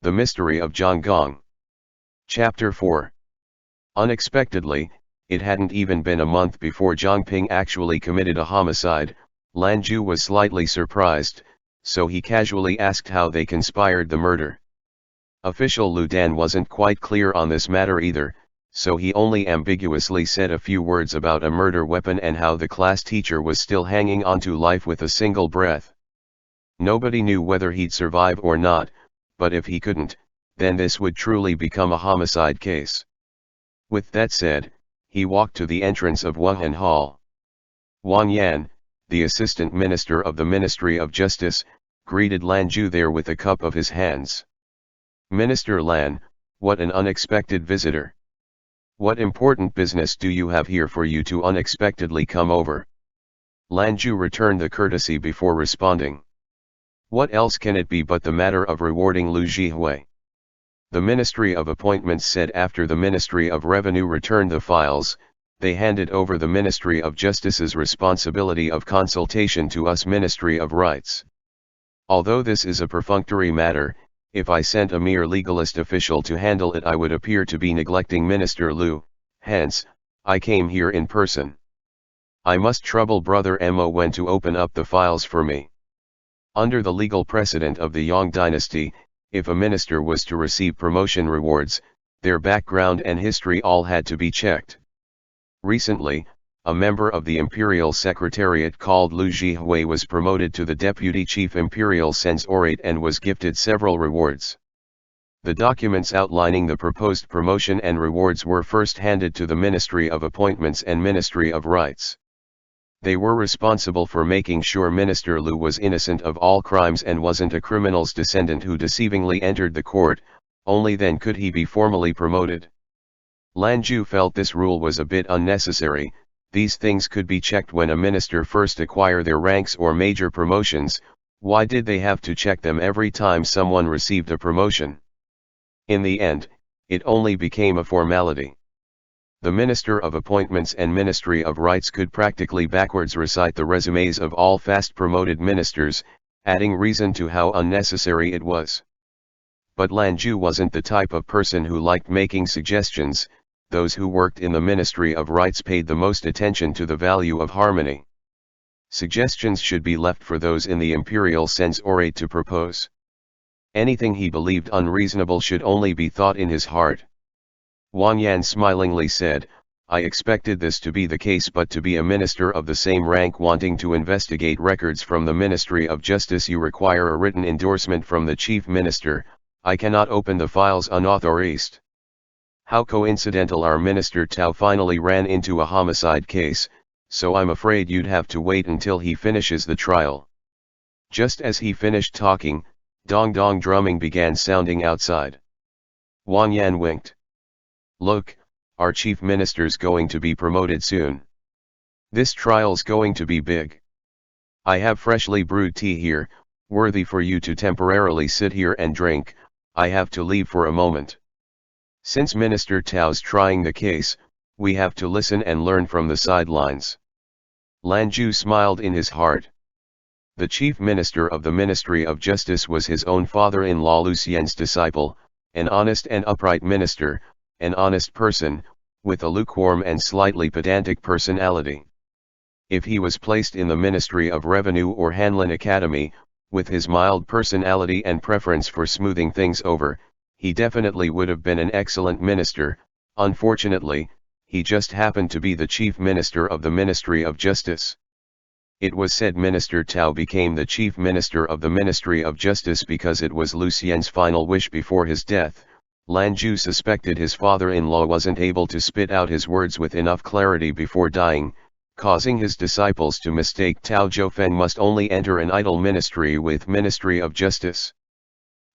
The Mystery of Zhang Gong. Chapter 4. Unexpectedly, it hadn't even been a month before Zhang Ping actually committed a homicide. Lan Ju was slightly surprised, so he casually asked how they conspired the murder. Official Lu Dan wasn't quite clear on this matter either, so he only ambiguously said a few words about a murder weapon and how the class teacher was still hanging on to life with a single breath. Nobody knew whether he'd survive or not, but if he couldn't, then this would truly become a homicide case. With that said, he walked to the entrance of Wuhan Hall. Wang Yan, the assistant minister of the Ministry of Justice, greeted Lan Ju there with a cup of his hands. "Minister Lan, what an unexpected visitor. What important business do you have here for you to unexpectedly come over?" Lan Ju returned the courtesy before responding. "What else can it be but the matter of rewarding Lu Jihui?" The Ministry of Appointments said after the Ministry of Revenue returned the files. They handed over the Ministry of Justice's responsibility of consultation to us Ministry of Rights. Although this is a perfunctory matter, if I sent a mere legalist official to handle it I would appear to be neglecting Minister Lu, hence, I came here in person. I must trouble Brother Mo when to open up the files for me. Under the legal precedent of the Yang dynasty, if a minister was to receive promotion rewards, their background and history all had to be checked. Recently, a member of the Imperial Secretariat called Lu Jihui was promoted to the Deputy Chief Imperial Censorate and was gifted several rewards. The documents outlining the proposed promotion and rewards were first handed to the Ministry of Appointments and Ministry of Rights. They were responsible for making sure Minister Lu was innocent of all crimes and wasn't a criminal's descendant who deceivingly entered the court. Only then could he be formally promoted. Lan Ju felt this rule was a bit unnecessary. These things could be checked when a minister first acquire their ranks or major promotions. Why did they have to check them every time someone received a promotion? In the end, it only became a formality. The Minister of Appointments and Ministry of Rights could practically backwards recite the resumes of all fast-promoted ministers, adding reason to how unnecessary it was. But Lan Ju wasn't the type of person who liked making suggestions. Those who worked in the Ministry of Rights paid the most attention to the value of harmony. Suggestions should be left for those in the Imperial Censorate to propose. Anything he believed unreasonable should only be thought in his heart. Wang Yan smilingly said, "I expected this to be the case, but to be a minister of the same rank wanting to investigate records from the Ministry of Justice you require a written endorsement from the Chief Minister. I cannot open the files unauthorized." How coincidental our Minister Tao finally ran into a homicide case, so I'm afraid you'd have to wait until he finishes the trial. Just as he finished talking, dong-dong drumming began sounding outside. Wang Yan winked. "Look, our Chief Minister's going to be promoted soon. This trial's going to be big. I have freshly brewed tea here, worthy for you to temporarily sit here and drink. I have to leave for a moment. Since Minister Tao's trying the case, we have to listen and learn from the sidelines." Lan Ju smiled in his heart. The Chief Minister of the Ministry of Justice was his own father-in-law Lucien's disciple, an honest and upright minister, an honest person, with a lukewarm and slightly pedantic personality. If he was placed in the Ministry of Revenue or Hanlin Academy, with his mild personality and preference for smoothing things over, he definitely would have been an excellent minister. Unfortunately, he just happened to be the Chief Minister of the Ministry of Justice. It was said Minister Tao became the Chief Minister of the Ministry of Justice because it was Lucien's final wish before his death. Lan Ju suspected his father-in-law wasn't able to spit out his words with enough clarity before dying, causing his disciples to mistake Tao Jiufeng must only enter an idle ministry with Ministry of Justice.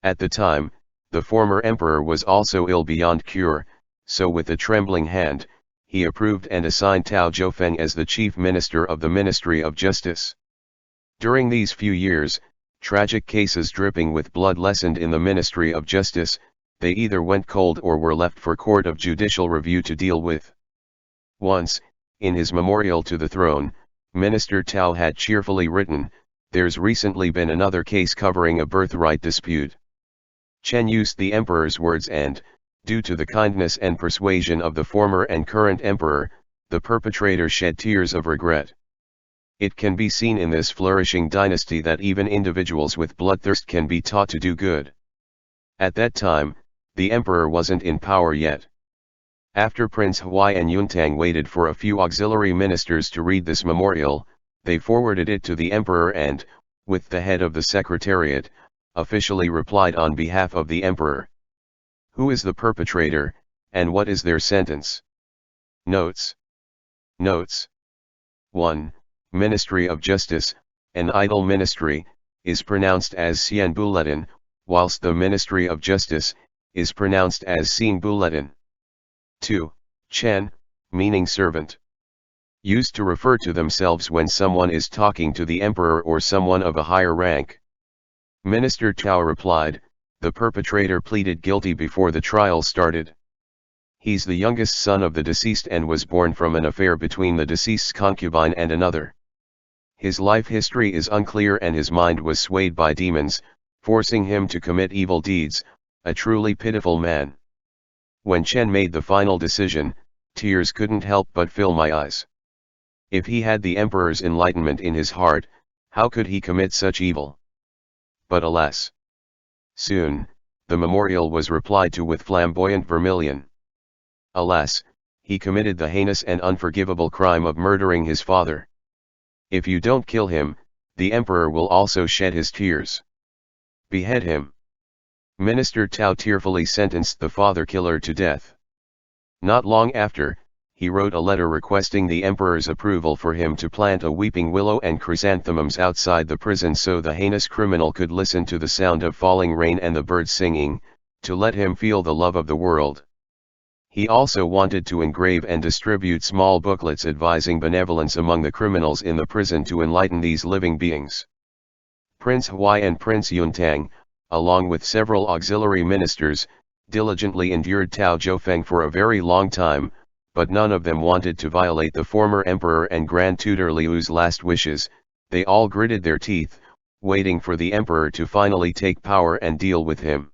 At the time, the former emperor was also ill beyond cure, so with a trembling hand, he approved and assigned Tao Jiufeng as the Chief Minister of the Ministry of Justice. During these few years, tragic cases dripping with blood lessened in the Ministry of Justice. They either went cold or were left for Court of Judicial Review to deal with. Once, in his memorial to the throne, Minister Tao had cheerfully written, "There's recently been another case covering a birthright dispute. Chen used the emperor's words and, due to the kindness and persuasion of the former and current emperor, the perpetrator shed tears of regret. It can be seen in this flourishing dynasty that even individuals with bloodthirst can be taught to do good. At that time, the emperor wasn't in power yet. After Prince Huai and Yuntang waited for a few auxiliary ministers to read this memorial, they forwarded it to the emperor and, with the head of the secretariat, officially replied on behalf of the emperor. Who is the perpetrator, and what is their sentence? Notes. Notes. 1. Ministry of Justice, an idle ministry, is pronounced as Sian Bulletin, whilst the Ministry of Justice, is pronounced as Sien Bulletin. 2. Chen, meaning servant. Used to refer to themselves when someone is talking to the emperor or someone of a higher rank. Minister Tao replied, the perpetrator pleaded guilty before the trial started. He's the youngest son of the deceased and was born from an affair between the deceased's concubine and another. His life history is unclear and his mind was swayed by demons, forcing him to commit evil deeds, a truly pitiful man. When Chen made the final decision, tears couldn't help but fill my eyes. If he had the emperor's enlightenment in his heart, how could he commit such evil? But alas! Soon, the memorial was replied to with flamboyant vermilion. Alas, he committed the heinous and unforgivable crime of murdering his father. If you don't kill him, the emperor will also shed his tears. Behead him. Minister Tao tearfully sentenced the father-killer to death. Not long after, he wrote a letter requesting the emperor's approval for him to plant a weeping willow and chrysanthemums outside the prison so the heinous criminal could listen to the sound of falling rain and the birds singing, to let him feel the love of the world. He also wanted to engrave and distribute small booklets advising benevolence among the criminals in the prison to enlighten these living beings. Prince Huai and Prince Yuntang, along with several auxiliary ministers, diligently endured Tao Zhofeng for a very long time, but none of them wanted to violate the former emperor and Grand Tutor Liu's last wishes. They all gritted their teeth, waiting for the emperor to finally take power and deal with him.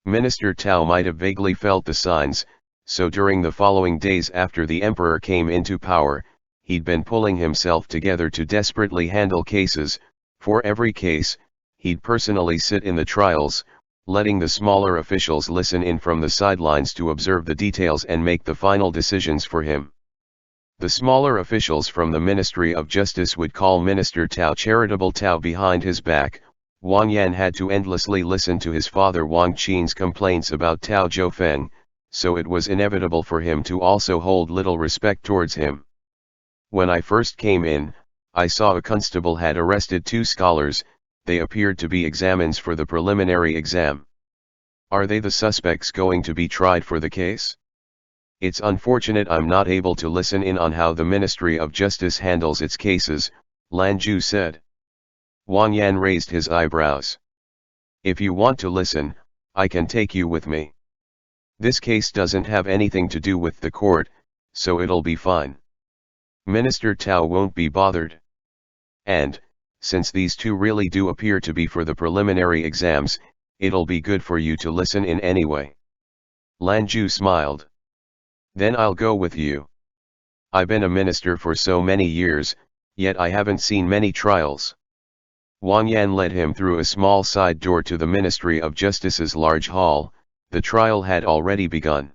Minister Tao might have vaguely felt the signs, so during the following days after the emperor came into power, he'd been pulling himself together to desperately handle cases. For every case, he'd personally sit in the trials, letting the smaller officials listen in from the sidelines to observe the details and make the final decisions for him. The smaller officials from the Ministry of Justice would call Minister Tao charitable Tao behind his back. Wang Yan had to endlessly listen to his father Wang Qin's complaints about Tao Zhofeng, so it was inevitable for him to also hold little respect towards him. When I first came in, I saw a constable had arrested 2 scholars. They appeared to be examines for the preliminary exam. Are they the suspects going to be tried for the case? It's unfortunate I'm not able to listen in on how the Ministry of Justice handles its cases, Lan Zhu said. Wang Yan raised his eyebrows. If you want to listen, I can take you with me. This case doesn't have anything to do with the court, so it'll be fine. Minister Tao won't be bothered. And, since these 2 really do appear to be for the preliminary exams, it'll be good for you to listen in anyway. Lan Zhu smiled. Then I'll go with you. I've been a minister for so many years, yet I haven't seen many trials. Wang Yan led him through a small side door to the Ministry of Justice's large hall. The trial had already begun.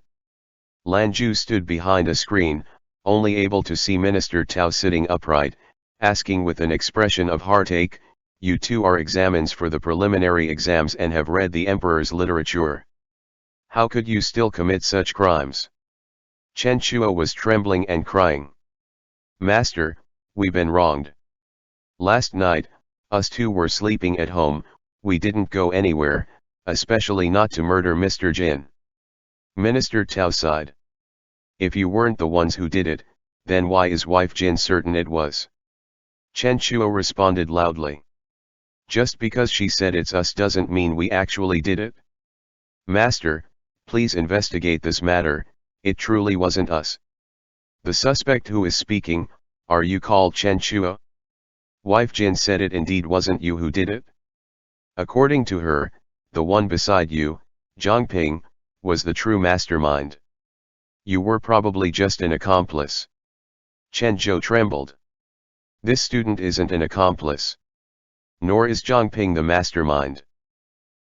Lan Zhu stood behind a screen, only able to see Minister Tao sitting upright, asking with an expression of heartache, you 2 are examines for the preliminary exams and have read the emperor's literature. How could you still commit such crimes? Chen Shuo was trembling and crying. Master, we've been wronged. Last night, us 2 were sleeping at home, we didn't go anywhere, especially not to murder Mr. Jin. Minister Tao sighed. If you weren't the ones who did it, then why is wife Jin certain it was? Chen Shuo responded loudly. Just because she said it's us doesn't mean we actually did it. Master, please investigate this matter, it truly wasn't us. The suspect who is speaking, are you called Chen Shuo? Wife Jin said it indeed wasn't you who did it. According to her, the one beside you, Zhang Ping, was the true mastermind. You were probably just an accomplice. Chen Zhou trembled. This student isn't an accomplice. Nor is Zhang Ping the mastermind.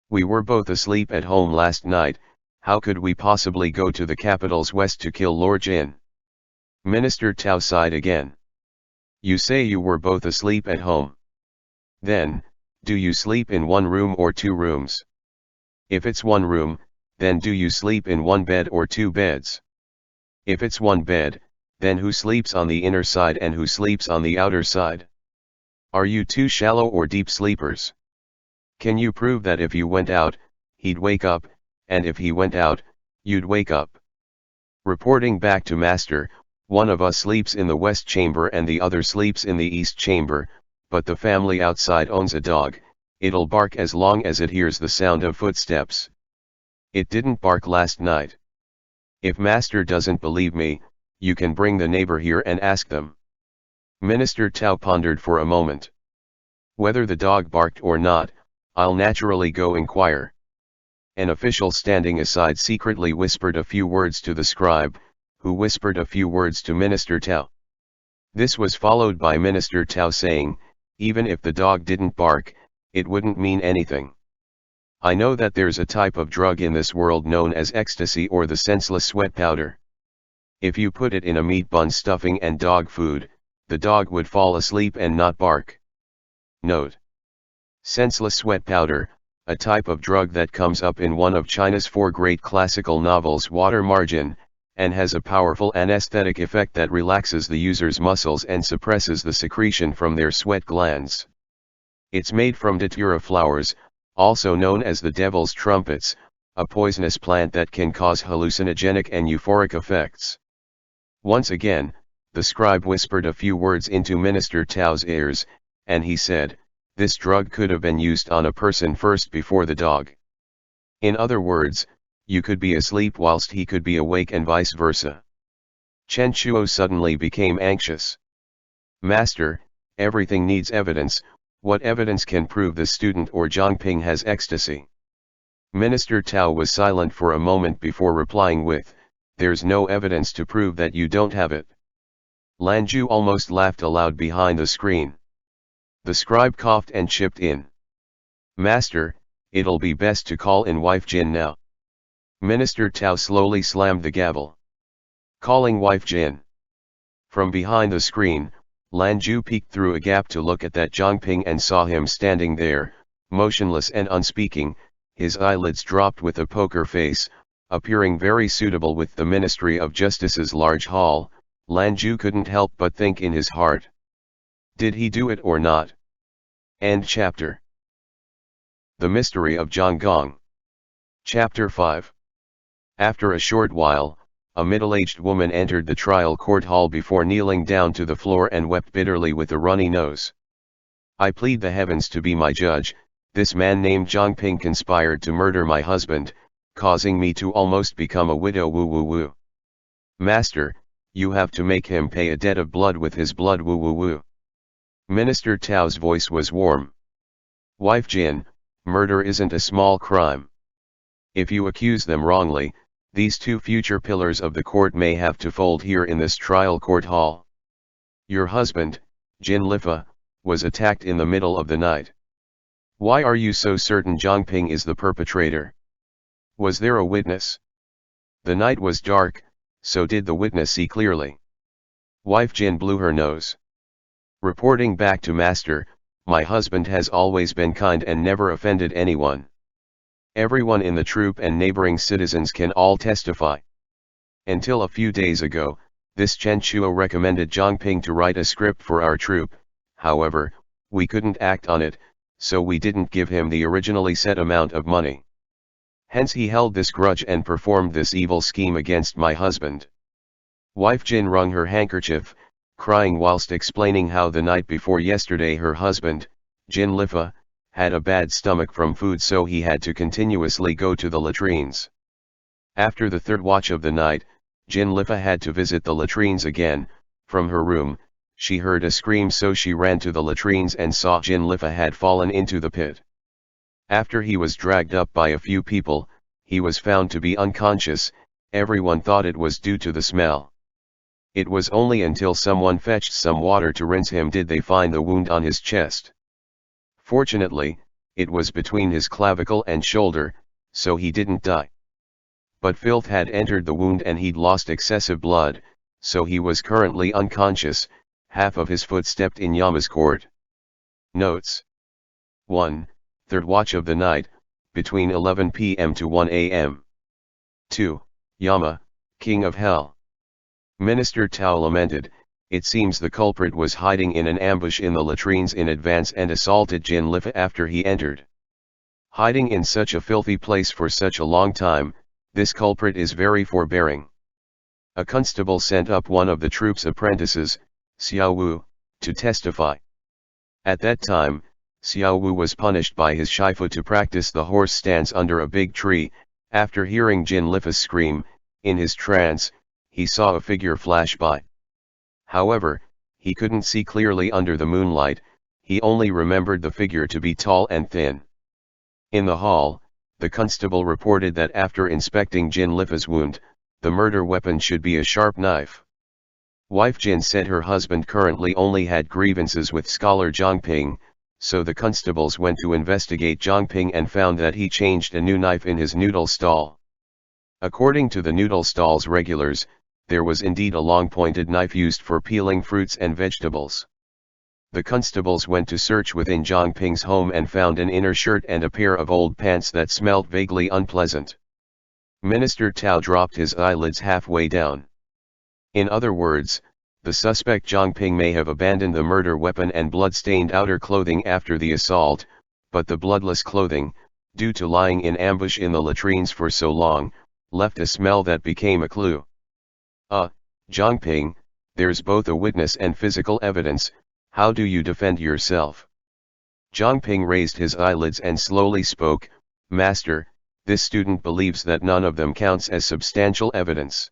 We were both asleep at home last night. How could we possibly go to the capital's west to kill Lord Jin? Minister Tao sighed again. You say you were both asleep at home. Then, do you sleep in one room or two rooms? If it's one room, then do you sleep in one bed or two beds? If it's one bed, then who sleeps on the inner side and who sleeps on the outer side? Are you two shallow or deep sleepers? Can you prove that if you went out, he'd wake up, and if he went out, you'd wake up? Reporting back to Master, one of us sleeps in the west chamber and the other sleeps in the east chamber, but the family outside owns a dog. It'll bark as long as it hears the sound of footsteps. It didn't bark last night. If Master doesn't believe me, you can bring the neighbor here and ask them. Minister Tao pondered for a moment. Whether the dog barked or not, I'll naturally go inquire. An official standing aside secretly whispered a few words to the scribe, who whispered a few words to Minister Tao. This was followed by Minister Tao saying, even if the dog didn't bark, it wouldn't mean anything. I know that there's a type of drug in this world known as ecstasy or the senseless sweat powder. If you put it in a meat bun stuffing and dog food, the dog would fall asleep and not bark. Note. Senseless sweat powder, a type of drug that comes up in one of China's 4 great classical novels Water Margin, and has a powerful anesthetic effect that relaxes the user's muscles and suppresses the secretion from their sweat glands. It's made from datura flowers, also known as the devil's trumpets, a poisonous plant that can cause hallucinogenic and euphoric effects. Once again, the scribe whispered a few words into Minister Tao's ears, and he said, this drug could have been used on a person first before the dog. In other words, you could be asleep whilst he could be awake and vice versa. Chen Shuo suddenly became anxious. Master, everything needs evidence. What evidence can prove the student or Zhang Ping has ecstasy? Minister Tao was silent for a moment before replying with, there's no evidence to prove that you don't have it. Lanju almost laughed aloud behind the screen. The scribe coughed and chipped in. Master, it'll be best to call in wife Jin now. Minister Tao slowly slammed the gavel. Calling wife Jin. From behind the screen, Lanju peeked through a gap to look at that Zhang Ping and saw him standing there, motionless and unspeaking, his eyelids dropped with a poker face, appearing very suitable with the Ministry of Justice's large hall. Lanju couldn't help but think in his heart. Did he do it or not? End chapter. The Mystery of Zhang Gong. Chapter 5. After a short while, a middle-aged woman entered the trial court hall before kneeling down to the floor and wept bitterly with a runny nose. I plead the heavens to be my judge. This man named Zhang Ping conspired to murder my husband, causing me to almost become a widow. Woo woo woo. Master, you have to make him pay a debt of blood with his blood. Woo woo woo. Minister Tao's voice was warm. Wife Jin, murder isn't a small crime. If you accuse them wrongly, these 2 future pillars of the court may have to fold here in this trial court hall. Your husband, Jin Lifa, was attacked in the middle of the night. Why are you so certain Zhang Ping is the perpetrator? Was there a witness? The night was dark, so did the witness see clearly? Wife Jin blew her nose. Reporting back to Master, my husband has always been kind and never offended anyone. Everyone in the troop and neighboring citizens can all testify. Until a few days ago, this Chen Shuo recommended Zhang Ping to write a script for our troop. However, we couldn't act on it, so we didn't give him the originally set amount of money. Hence he held this grudge and performed this evil scheme against my husband. Wife Jin wrung her handkerchief, crying whilst explaining how the night before yesterday her husband, Jin Lifa, had a bad stomach from food, so he had to continuously go to the latrines. After the 3rd watch of the night, Jin Lifa had to visit the latrines again. From her room, she heard a scream, so she ran to the latrines and saw Jin Lifa had fallen into the pit. After he was dragged up by a few people, he was found to be unconscious. Everyone thought it was due to the smell. It was only until someone fetched some water to rinse him did they find the wound on his chest. Fortunately, it was between his clavicle and shoulder, so he didn't die. But filth had entered the wound and he'd lost excessive blood, so he was currently unconscious. Half of his foot stepped in Yama's court. Notes. 1. Third watch of the night, between 11 p.m. to 1 a.m. 2. Yama, king of hell. Minister Tao lamented, it seems the culprit was hiding in an ambush in the latrines in advance and assaulted Jin Lifa after he entered. Hiding in such a filthy place for such a long time, this culprit is very forbearing. A constable sent up one of the troop's apprentices, Xiao Wu, to testify. At that time, Xiao Wu was punished by his shifu to practice the horse stance under a big tree. After hearing Jin Lifa's scream, in his trance, he saw a figure flash by. However, he couldn't see clearly under the moonlight, he only remembered the figure to be tall and thin. In the hall, the constable reported that after inspecting Jin Lifa's wound, the murder weapon should be a sharp knife. Wife Jin said her husband currently only had grievances with scholar Zhang Ping, so the constables went to investigate Zhang Ping and found that he changed a new knife in his noodle stall. According to the noodle stall's regulars, there was indeed a long pointed knife used for peeling fruits and vegetables. The constables went to search within Zhang Ping's home and found an inner shirt and a pair of old pants that smelt vaguely unpleasant. Minister Tao dropped his eyelids halfway down. In other words, the suspect Zhang Ping may have abandoned the murder weapon and blood-stained outer clothing after the assault, but the bloodless clothing, due to lying in ambush in the latrines for so long, left a smell that became a clue. Zhang Ping, there's both a witness and physical evidence, how do you defend yourself? Zhang Ping raised his eyelids and slowly spoke, Master, this student believes that none of them counts as substantial evidence.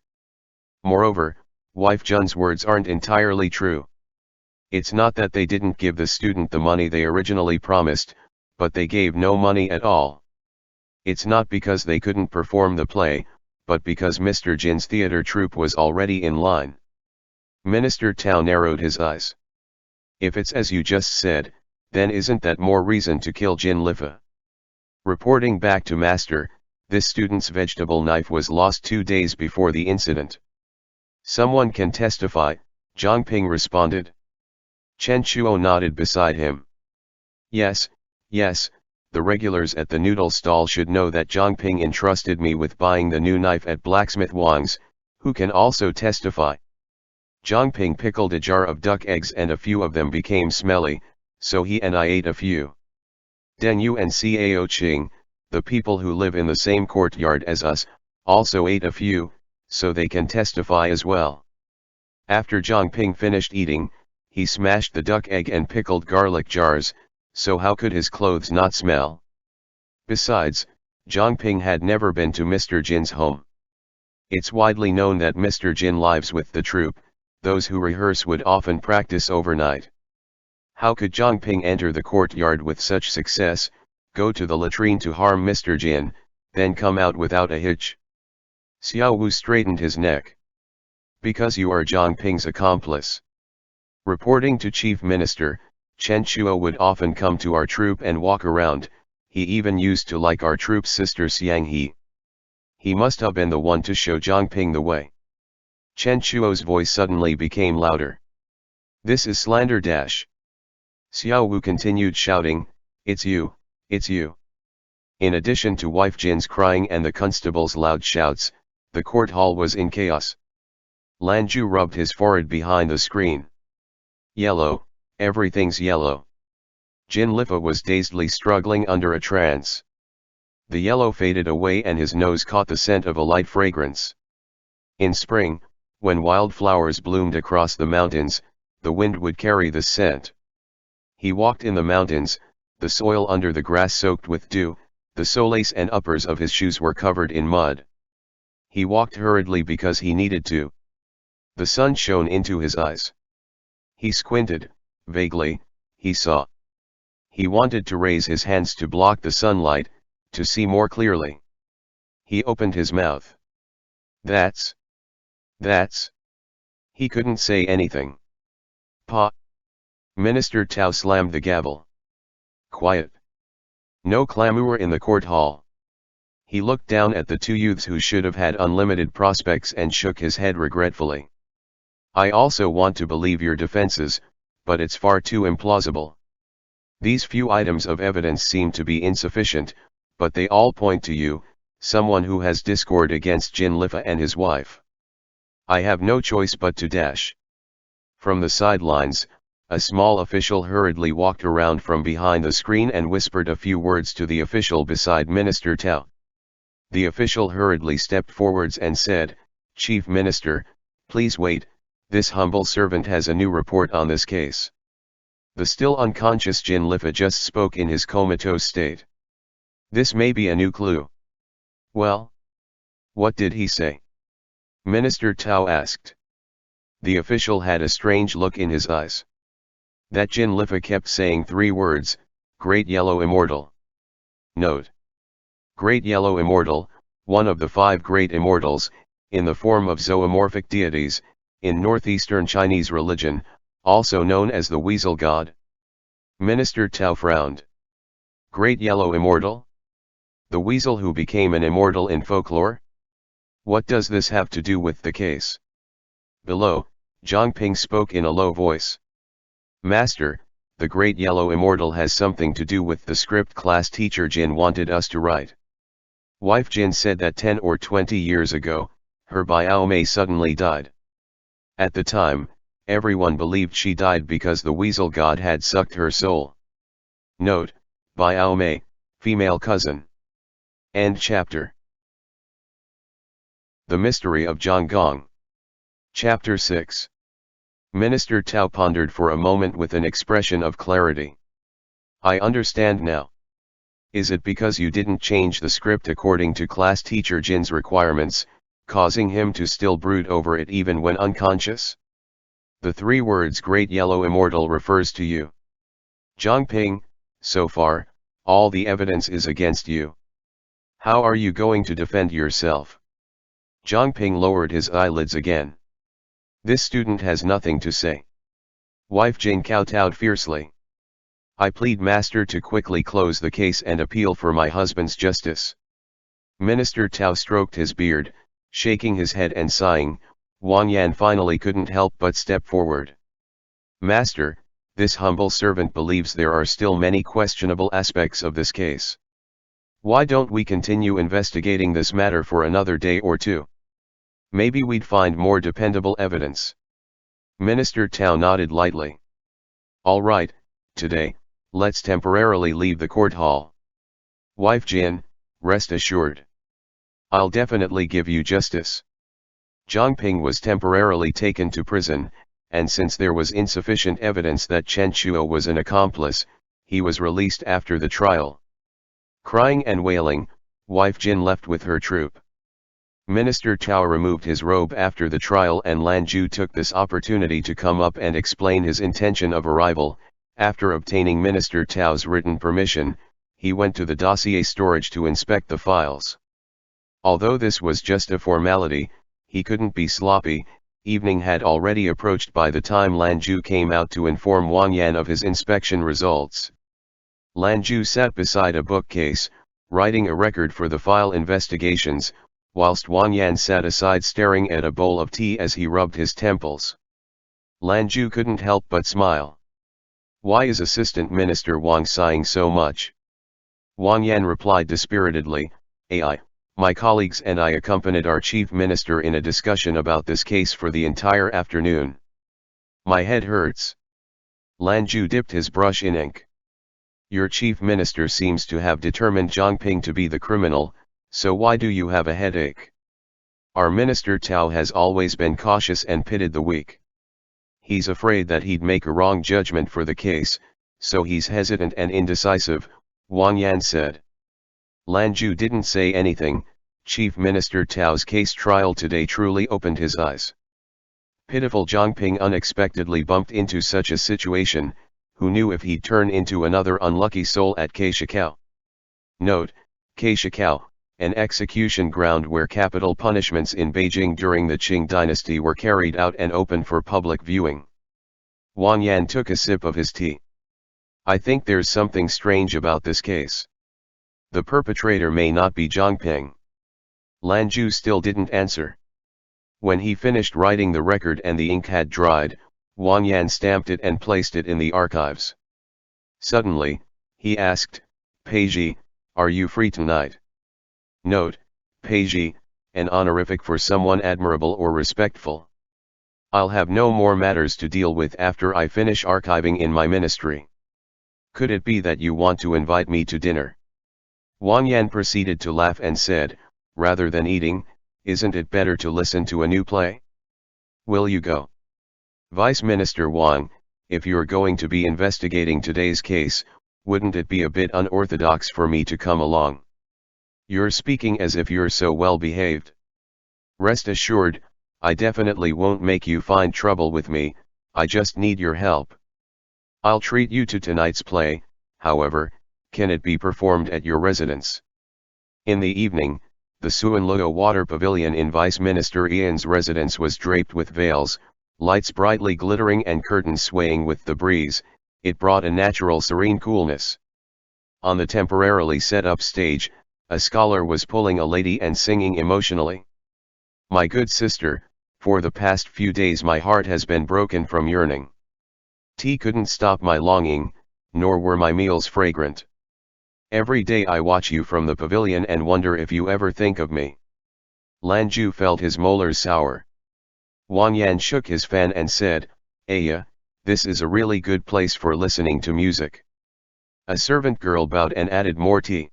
Moreover, wife Jun's words aren't entirely true. It's not that they didn't give the student the money they originally promised, but they gave no money at all. It's not because they couldn't perform the play, but because Mr. Jin's theater troupe was already in line. Minister Tao narrowed his eyes. If it's as you just said, then isn't that more reason to kill Jin Lifa? Reporting back to Master, this student's vegetable knife was lost 2 days before the incident. Someone can testify, Zhang Ping responded. Chen Chuo nodded beside him. Yes, the regulars at the noodle stall should know that Zhang Ping entrusted me with buying the new knife at blacksmith Wang's, who can also testify. Zhang Ping pickled a jar of duck eggs and a few of them became smelly, so he and I ate a few. Den Yu and Cao Qing, the people who live in the same courtyard as us, also ate a few, so they can testify as well. After Zhang Ping finished eating, he smashed the duck egg and pickled garlic jars, so how could his clothes not smell? Besides, Zhang Ping had never been to Mr. Jin's home. It's widely known that Mr. Jin lives with the troupe, those who rehearse would often practice overnight. How could Zhang Ping enter the courtyard with such success, go to the latrine to harm Mr. Jin, then come out without a hitch? Xiao Wu straightened his neck. Because you are Zhang Ping's accomplice. Reporting to Chief Minister, Chen Chuo would often come to our troop and walk around, he even used to like our troop's sister Xiang He. He must have been the one to show Zhang Ping the way. Chen Chuo's voice suddenly became louder. This is slander dash. Xiao Wu continued shouting, it's you, it's you. In addition to wife Jin's crying and the constable's loud shouts, the court hall was in chaos. Lanju rubbed his forehead behind the screen. Yellow, everything's yellow. Jin Lifa was dazedly struggling under a trance. The yellow faded away and his nose caught the scent of a light fragrance. In spring, when wildflowers bloomed across the mountains, the wind would carry the scent. He walked in the mountains, the soil under the grass soaked with dew, the soles and uppers of his shoes were covered in mud. He walked hurriedly because he needed to. The sun shone into his eyes. He squinted, vaguely, he saw He wanted to raise his hands to block the sunlight, to see more clearly. He opened his mouth. That's. He couldn't say anything. Pa. Minister Tao slammed the gavel. Quiet. No clamor in the court hall. He looked down at the two youths who should have had unlimited prospects and shook his head regretfully. I also want to believe your defenses, but it's far too implausible. These few items of evidence seem to be insufficient, but they all point to you, someone who has discord against Jin Lifa and his wife. I have no choice but to dash. From the sidelines, a small official hurriedly walked around from behind the screen and whispered a few words to the official beside Minister Tao. The official hurriedly stepped forwards and said, Chief Minister, please wait, this humble servant has a new report on this case. The still unconscious Jin Lifa just spoke in his comatose state. This may be a new clue. Well? What did he say? Minister Tao asked. The official had a strange look in his eyes. That Jin Lifa kept saying three words, Great Yellow Immortal. Note. Great Yellow Immortal, one of the 5 great immortals, in the form of zoomorphic deities, in northeastern Chinese religion, also known as the Weasel God. Minister Tao frowned. Great Yellow Immortal? The weasel who became an immortal in folklore? What does this have to do with the case? Below, Zhang Ping spoke in a low voice. Master, the Great Yellow Immortal has something to do with the script class teacher Jin wanted us to write. Wife Jin said that 10 or 20 years ago, her Biao Mei suddenly died. At the time, everyone believed she died because the Weasel God had sucked her soul. Note, Biao Mei, female cousin. End chapter. The Mystery of Zhang Gong. Chapter 6. Minister Tao pondered for a moment with an expression of clarity. I understand now. Is it because you didn't change the script according to class teacher Jin's requirements, causing him to still brood over it even when unconscious? The 3 words Great Yellow Immortal refers to you. Zhang Ping, so far, all the evidence is against you. How are you going to defend yourself? Zhang Ping lowered his eyelids again. This student has nothing to say. Wife Jin kowtowed fiercely. I plead master to quickly close the case and appeal for my husband's justice. Minister Tao stroked his beard, shaking his head and sighing. Wang Yan finally couldn't help but step forward. Master, this humble servant believes there are still many questionable aspects of this case. Why don't we continue investigating this matter for another day or two? Maybe we'd find more dependable evidence. Minister Tao nodded lightly. All right, today, let's temporarily leave the court hall. Wife Jin, rest assured. I'll definitely give you justice. Zhang Ping was temporarily taken to prison, and since there was insufficient evidence that Chen Chuo was an accomplice, he was released after the trial. Crying and wailing, wife Jin left with her troop. Minister Tao removed his robe after the trial and Lanju took this opportunity to come up and explain his intention of arrival. After obtaining Minister Tao's written permission, he went to the dossier storage to inspect the files. Although this was just a formality, he couldn't be sloppy. Evening had already approached by the time Lanju came out to inform Wang Yan of his inspection results. Lanju sat beside a bookcase, writing a record for the file investigations, whilst Wang Yan sat aside staring at a bowl of tea as he rubbed his temples. Lanju couldn't help but smile. Why is Assistant Minister Wang sighing so much? Wang Yan replied dispiritedly, my colleagues and I accompanied our chief minister in a discussion about this case for the entire afternoon. My head hurts. Lanju dipped his brush in ink. Your chief minister seems to have determined Zhang Ping to be the criminal, so why do you have a headache? Our minister Tao has always been cautious and pitied the weak. He's afraid that he'd make a wrong judgment for the case, so he's hesitant and indecisive, Wang Yan said. Lanju didn't say anything. Chief Minister Tao's case trial today truly opened his eyes. Pitiful Zhang Ping unexpectedly bumped into such a situation. who knew if he'd turn into another unlucky soul at Keishakao. Note, Keishakao, an execution ground where capital punishments in Beijing during the Qing dynasty were carried out and open for public viewing. Wang Yan took a sip of his tea. I think there's something strange about this case. The perpetrator may not be Zhang Ping. Lan Zhu still didn't answer. When he finished writing the record and the ink had dried, Wang Yan stamped it and placed it in the archives. Suddenly, he asked, Peiji, are you free tonight? Note, Peiji, an honorific for someone admirable or respectful. I'll have no more matters to deal with after I finish archiving in my ministry. Could it be that you want to invite me to dinner? Wang Yan proceeded to laugh and said, rather than eating, isn't it better to listen to a new play? Will you go? Vice Minister Wang, if you're going to be investigating today's case, wouldn't it be a bit unorthodox for me to come along? You're speaking as if you're so well behaved. Rest assured, I definitely won't make you find trouble with me, I just need your help. I'll treat you to tonight's play, however, can it be performed at your residence? In the evening, the Suanluo Water Pavilion in Vice Minister Ian's residence was draped with veils, lights brightly glittering and curtains swaying with the breeze. It brought a natural serene coolness. On the temporarily set up stage, a scholar was pulling a lady and singing emotionally. My good sister, for the past few days my heart has been broken from yearning. Tea couldn't stop my longing, nor were my meals fragrant. Every day I watch you from the pavilion and wonder if you ever think of me. Lan Zhu felt his molars sour. Wang Yan shook his fan and said, Aya, this is a really good place for listening to music. A servant girl bowed and added more tea.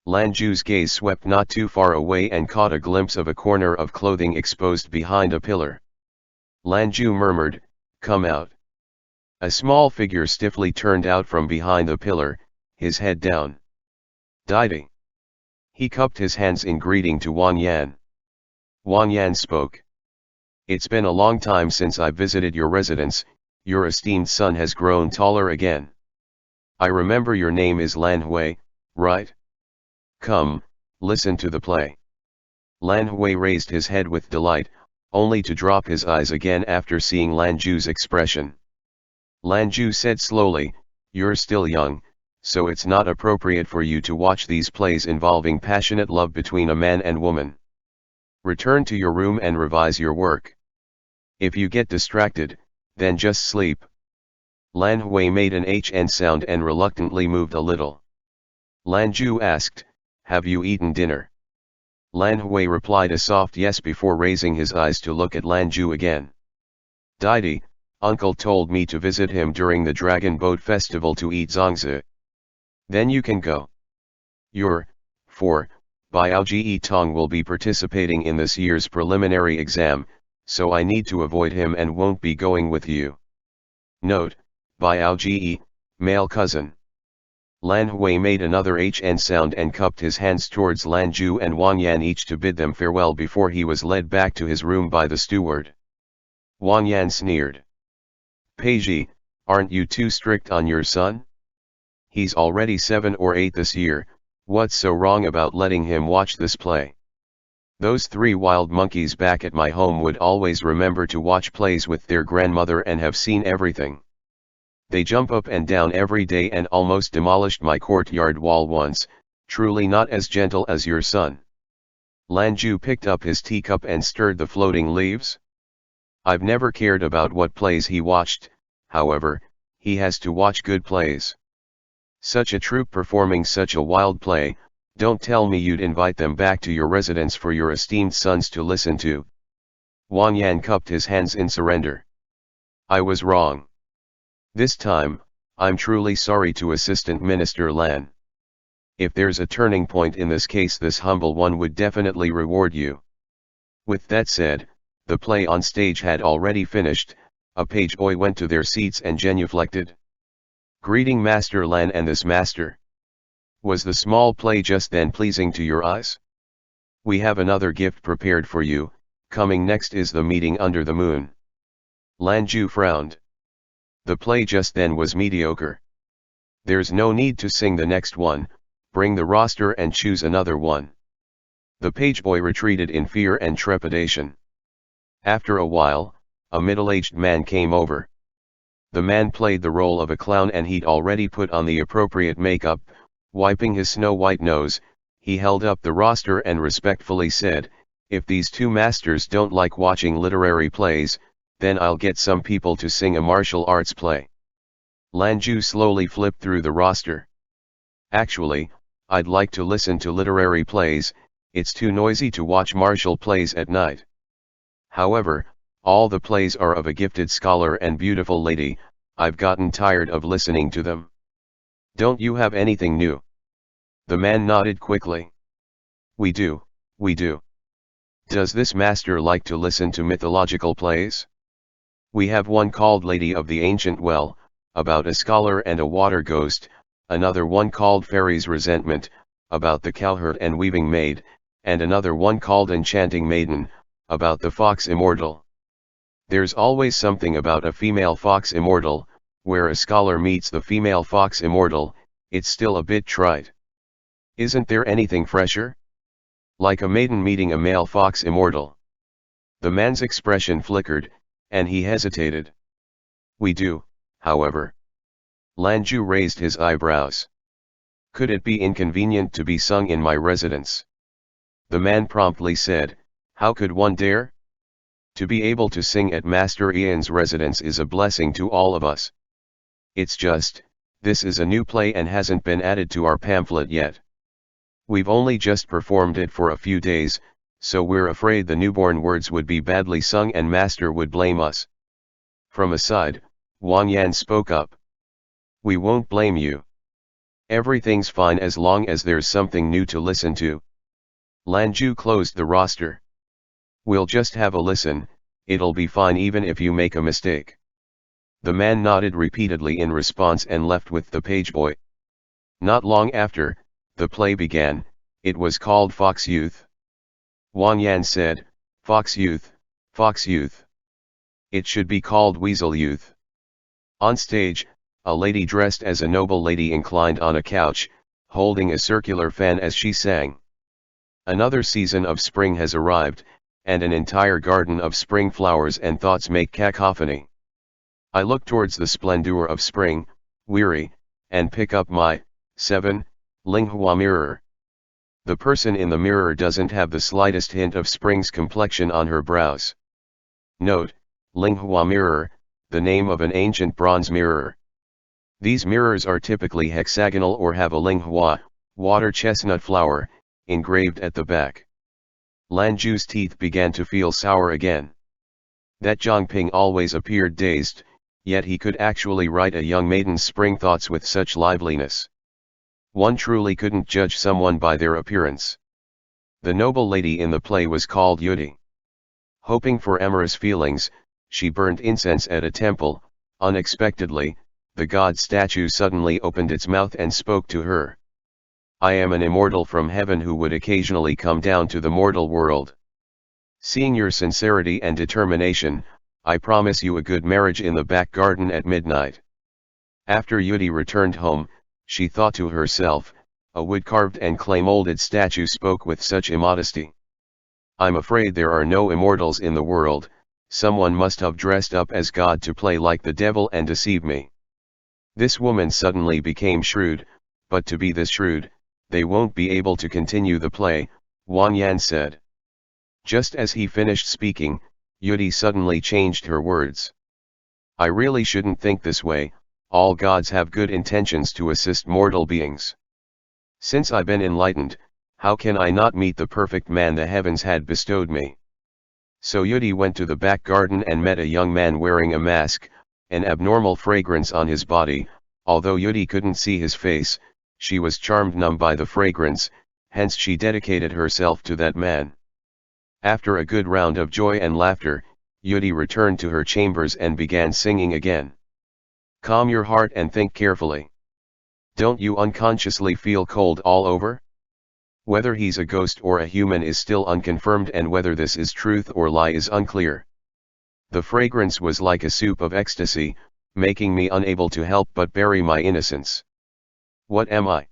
Lan Zhu's gaze swept not too far away and caught a glimpse of a corner of clothing exposed behind a pillar. Lan Zhu murmured, come out. A small figure stiffly turned out from behind the pillar, his head down. Didi. He cupped his hands in greeting to Wang Yan. Wang Yan spoke. It's been a long time since I visited your residence, your esteemed son has grown taller again. I remember your name is Lan Hui, right? Come, listen to the play. Lan Hui raised his head with delight, only to drop his eyes again after seeing Lan Zhu's expression. Lan Zhu said slowly, you're still young, so it's not appropriate for you to watch these plays involving passionate love between a man and woman. Return to your room and revise your work. If you get distracted, then just sleep. Lan Hui made an HN sound and reluctantly moved a little. Lan Zhu asked, have you eaten dinner? Lan Hui replied a soft yes before raising his eyes to look at Lan Zhu again. Didi, uncle told me to visit him during the Dragon Boat Festival to eat zongzi. Then you can go. Your, 4, Biao Ji Tong will be participating in this year's preliminary exam, so I need to avoid him and won't be going with you. Note, Biao Ji, male cousin. Lan Hui made another HN sound and cupped his hands towards Lan Zhu and Wang Yan each to bid them farewell before he was led back to his room by the steward. Wang Yan sneered. Peiji, aren't you too strict on your son? He's already 7 or 8 this year, what's so wrong about letting him watch this play? Those 3 wild monkeys back at my home would always remember to watch plays with their grandmother and have seen everything. They jump up and down every day and almost demolished my courtyard wall once, truly not as gentle as your son. Lan Zhu picked up his teacup and stirred the floating leaves. I've never cared about what plays he watched, however, he has to watch good plays. Such a troupe performing such a wild play, don't tell me you'd invite them back to your residence for your esteemed sons to listen to. Wang Yan cupped his hands in surrender. I was wrong. This time, I'm truly sorry to Assistant Minister Lan. If there's a turning point in this case, this humble one would definitely reward you. With that said, the play on stage had already finished, a page boy went to their seats and genuflected. Greeting Master Lan and this master. Was the small play just then pleasing to your eyes? We have another gift prepared for you, coming next is the meeting under the moon. Lan Zhu frowned. The play just then was mediocre. There's no need to sing the next one, bring the roster and choose another one. The pageboy retreated in fear and trepidation. After a while, a middle-aged man came over. The man played the role of a clown and he'd already put on the appropriate makeup. Wiping his snow-white nose, he held up the roster and respectfully said, "If these two masters don't like watching literary plays, then I'll get some people to sing a martial arts play." Lanju slowly flipped through the roster. "Actually, I'd like to listen to literary plays, it's too noisy to watch martial plays at night. However, all the plays are of a gifted scholar and beautiful lady, I've gotten tired of listening to them. Don't you have anything new?" The man nodded quickly. We do. Does this master like to listen to mythological plays? We have one called Lady of the Ancient Well, about a scholar and a water ghost, another one called Fairy's Resentment, about the cowherd and weaving maid, and another one called Enchanting Maiden, about the fox immortal. There's always something about a female fox immortal, where a scholar meets the female fox immortal, it's still a bit trite. Isn't there anything fresher? Like a maiden meeting a male fox immortal." The man's expression flickered, and he hesitated. "We do, however." Lanju raised his eyebrows. "Could it be inconvenient to be sung in my residence?" The man promptly said, "How could one dare? To be able to sing at Master Ian's residence is a blessing to all of us. It's just, this is a new play and hasn't been added to our pamphlet yet. We've only just performed it for a few days, so we're afraid the newborn words would be badly sung and Master would blame us." From a side, Wang Yan spoke up. "We won't blame you. Everything's fine as long as there's something new to listen to." Lanju closed the roster. "We'll just have a listen, it'll be fine even if you make a mistake." The man nodded repeatedly in response and left with the pageboy. Not long after, the play began. It was called Fox Youth. Wang Yan said, Fox Youth, Fox Youth. It should be called Weasel Youth." On stage, a lady dressed as a noble lady inclined on a couch, holding a circular fan as she sang. "Another season of spring has arrived, and an entire garden of spring flowers and thoughts make cacophony. I look towards the splendor of spring, weary, and pick up my 7. Linghua mirror. The person in the mirror doesn't have the slightest hint of spring's complexion on her brows." Note, Linghua mirror, the name of an ancient bronze mirror. These mirrors are typically hexagonal or have a linghua, water chestnut flower, engraved at the back. Lanju's teeth began to feel sour again. That Zhang always appeared dazed, yet he could actually write a young maiden's spring thoughts with such liveliness. One truly couldn't judge someone by their appearance. The noble lady in the play was called Yudi. Hoping for amorous feelings, she burned incense at a temple. Unexpectedly, the god statue suddenly opened its mouth and spoke to her. "I am an immortal from heaven who would occasionally come down to the mortal world. Seeing your sincerity and determination, I promise you a good marriage in the back garden at midnight." After Yudi returned home, she thought to herself, a wood-carved and clay-molded statue spoke with such immodesty. "I'm afraid there are no immortals in the world, someone must have dressed up as God to play like the devil and deceive me." This woman suddenly became shrewd, but to be this shrewd, they won't be able to continue the play, Wang Yan said. Just as he finished speaking, Yudi suddenly changed her words. "I really shouldn't think this way, all gods have good intentions to assist mortal beings. Since I've been enlightened, how can I not meet the perfect man the heavens had bestowed me?" So Yudi went to the back garden and met a young man wearing a mask, an abnormal fragrance on his body. Although Yudi couldn't see his face, she was charmed numb by the fragrance, hence she dedicated herself to that man. After a good round of joy and laughter, Yudi returned to her chambers and began singing again. "Calm your heart and think carefully. Don't you unconsciously feel cold all over? Whether he's a ghost or a human is still unconfirmed, and whether this is truth or lie is unclear." The fragrance was like a soup of ecstasy, making me unable to help but bury my innocence. What am I?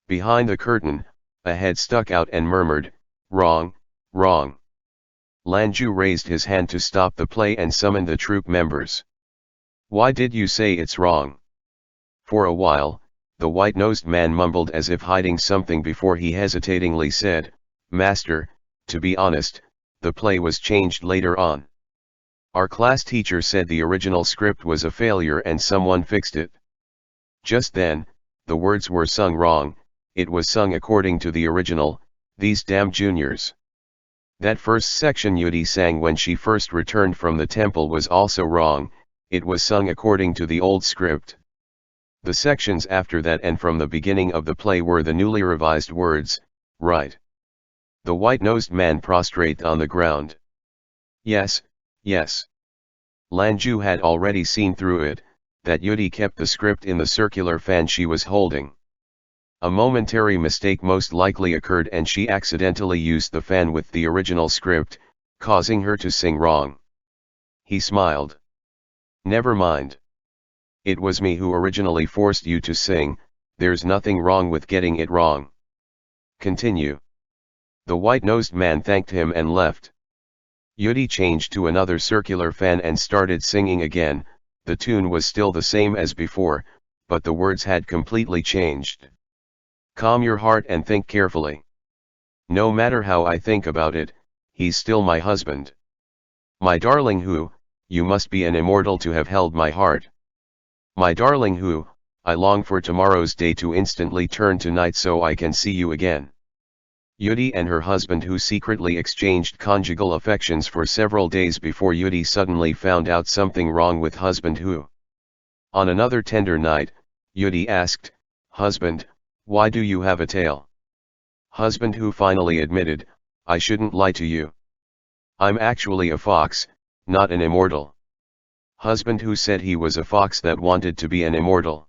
Behind the curtain, a head stuck out and murmured, "Wrong, wrong." Lanju raised his hand to stop the play and summoned the troupe members. "Why did you say it's wrong?" For a while, the white-nosed man mumbled as if hiding something before he hesitatingly said, "Master, to be honest, the play was changed later on. Our class teacher said the original script was a failure and someone fixed it. Just then, the words were sung wrong, it was sung according to the original, these damn juniors." That first section Yudi sang when she first returned from the temple was also wrong, it was sung according to the old script. The sections after that and from the beginning of the play were the newly revised words, right. The white-nosed man prostrate on the ground. Yes, yes. Lanju had already seen through it, that Yudi kept the script in the circular fan she was holding. A momentary mistake most likely occurred and she accidentally used the fan with the original script, causing her to sing wrong. He smiled. "Never mind. It was me who originally forced you to sing, there's nothing wrong with getting it wrong. Continue." The white-nosed man thanked him and left. Yudi changed to another circular fan and started singing again. The tune was still the same as before, but the words had completely changed. "Calm your heart and think carefully. No matter how I think about it, he's still my husband. My darling who, you must be an immortal to have held my heart. My darling who, I long for tomorrow's day to instantly turn to night so I can see you again." Yudi and her husband who secretly exchanged conjugal affections for several days before Yudi suddenly found out something wrong with husband who. On another tender night, Yudi asked, "Husband, why do you have a tail?" Husband who finally admitted, "I shouldn't lie to you. I'm actually a fox, not an immortal." Husband who said he was a fox that wanted to be an immortal.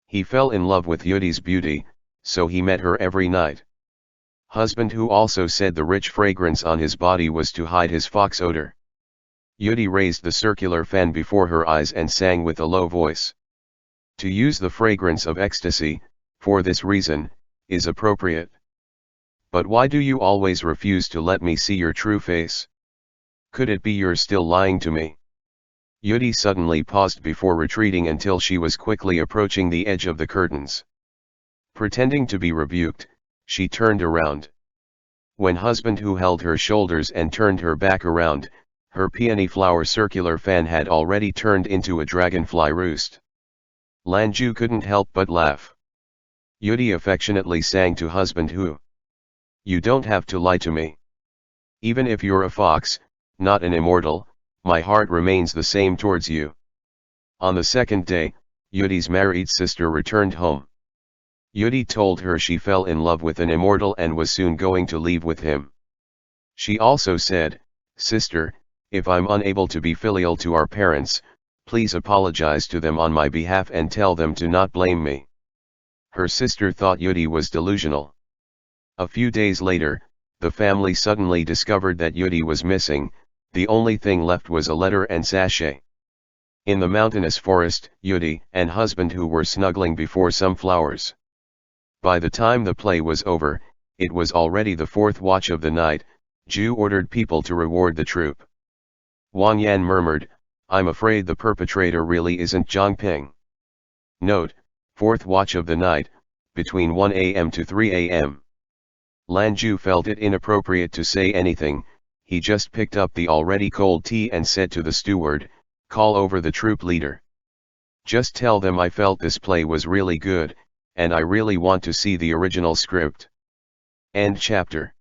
He fell in love with Yudi's beauty, so he met her every night. Husband who also said the rich fragrance on his body was to hide his fox odor. Yudi raised the circular fan before her eyes and sang with a low voice. "To use the fragrance of ecstasy, for this reason, is appropriate. But why do you always refuse to let me see your true face? Could it be you're still lying to me?" Yudi suddenly paused before retreating until she was quickly approaching the edge of the curtains. Pretending to be rebuked, she turned around. When husband who held her shoulders and turned her back around, her peony flower circular fan had already turned into a dragonfly roost. Lanju couldn't help but laugh. Yudi affectionately sang to husband who. "You don't have to lie to me. Even if you're a fox, not an immortal, my heart remains the same towards you." On the second day, Yudi's married sister returned home. Yudi told her she fell in love with an immortal and was soon going to leave with him. She also said, "Sister, if I'm unable to be filial to our parents, please apologize to them on my behalf and tell them to not blame me." Her sister thought Yudi was delusional. A few days later, the family suddenly discovered that Yudi was missing. The only thing left was a letter and sachet. In the mountainous forest, Yudi and husband who were snuggling before some flowers. By the time the play was over, it was already the fourth watch of the night. Ju ordered people to reward the troupe. Wang Yan murmured, "I'm afraid the perpetrator really isn't Zhang Ping." Note, fourth watch of the night, between 1 a.m. to 3 a.m. Lanju felt it inappropriate to say anything. He just picked up the already cold tea and said to the steward, "Call over the troop leader. Just tell them I felt this play was really good, and I really want to see the original script." End chapter.